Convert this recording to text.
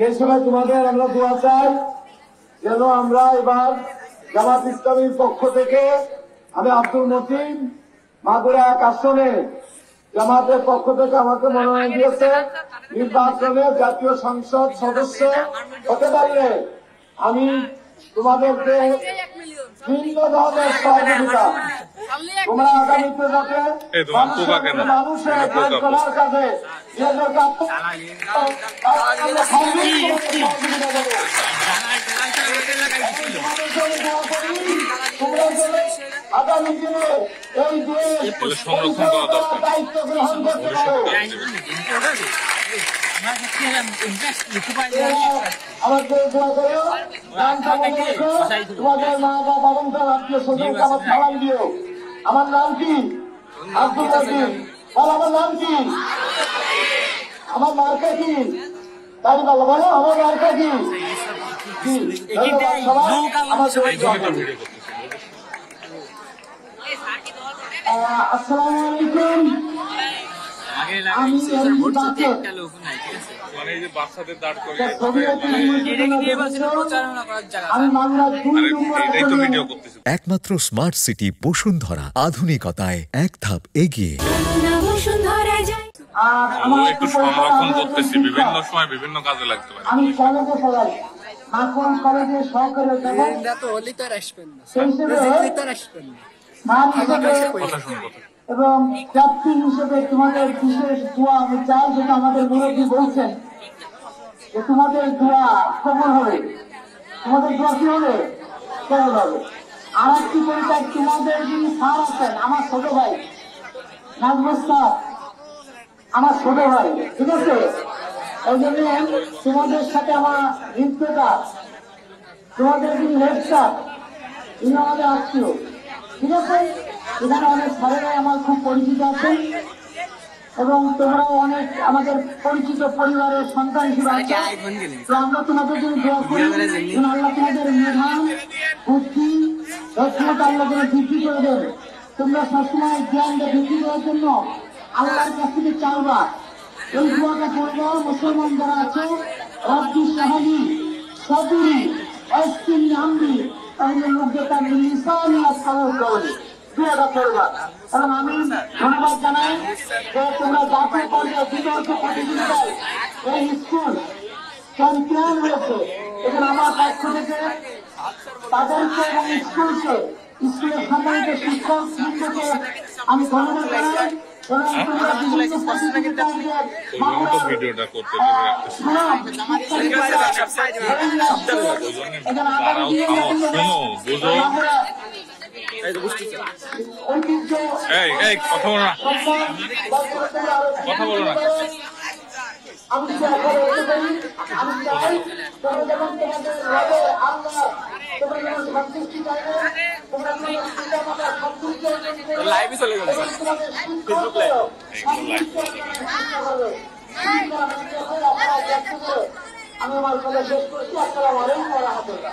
সেই সময় তোমাদের আমরা দোয়া চাই যেন আমরা এবার জামাত ইসলামীর পক্ষ থেকে আমি আব্দুল মতিন মাগুরা 1 আসনে জামাতের পক্ষ থেকে আমাকে মনোনয়ন দিয়েছে। নির্বাচনে জাতীয় সংসদ সদস্য হতে পারলে আমি তোমাদেরকে ভিন্ন ধরনের সহযোগিতা, তোমরা আগামীতে যাতে মানুষের কাজ করার কাজে আগামী দিনে এই দেশ দায়িত্ব গ্রহণ করতে পারো। আমাদের দোয়া করো, তোমাদের মা বা বাবা আত্মীয় স্বজনকে আমার খাওয়াই দিও। আমার নাম কি? আব্দুল মতিন। আমার নাম কি? আমার মার্কা কি? তাই বলো, বলো আমার মার্কা কি? আসসালামু আলাইকুম। আমি একমাত্র স্মার্ট সিটি বসুন্ধরা, আধুনিকতায় এক ধাপ এগিয়ে। একটু সংরক্ষণ করতেছি, বিভিন্ন সময় বিভিন্ন কাজে লাগতে পারে। আমি কলেজে পড়াই, মাখন কলেজে সহকারী এবং ক্যাপ্টেন হিসেবে তোমাদের বিশেষ দোয়া আমি চাই, যেটা আমাদের মুরব্বী বলছেন যে তোমাদের দোয়া কবুল হবে। তোমাদের দোয়া কি হবে? কবুল হবে। আর একটি পরিচয়, তোমাদের যিনি স্যার আছেন আমার ছোট ভাই নাজমুল স্যার, আমার ছোট ভাই, ঠিক আছে? ওই জন্য তোমাদের সাথে আমার হৃদ্যতা, তোমাদের যিনি হেড স্যার ইনি আমাদের আত্মীয়, ঠিক আছে? এখানে অনেক স্যারেরাই আমার খুব পরিচিত আছেন এবং তোমরাও অনেক আমাদের পরিচিত পরিবারের সন্তান হিসেবে আছো। তো আমরা তোমাদের জন্য দোয়া করি, আল্লাহ তোমাদের মেধা, বুদ্ধি, দক্ষতা আল্লাহ করে বৃদ্ধি করে দেবে। তোমরা সবসময় জ্ঞানটা বৃদ্ধি করার জন্য আল্লাহর কাছ থেকে চাইবা। এই দোয়াটা করবো মুসলমান যারা আছে, রব্বি সাহালি সবুরি অস্তিন আমরি তাহলে লোকদের তার লিসানি আসসালাম করি দোয়াটা করবা। এবং আমি ধন্যবাদ জানাই যে তোমরা জাতীয় পর্যায়ে বিতর্ক প্রতিযোগিতায় এই স্কুল চ্যাম্পিয়ন হয়েছে। এখানে আমার পক্ষ থেকে তাদেরকে এবং স্কুলকে, স্কুলের সম্মানিত শিক্ষক বৃন্দকে আমি ধন্যবাদ জানাই। ভিডিওটা করতে কথা বলো না, কথা বলো না। আমি লাইভে চলে গেল ফেসবুক লাইভ। আমি আমার কথা শেষ করছি। আসসালামু আলাইকুম ওয়া রাহমাতুল্লাহ।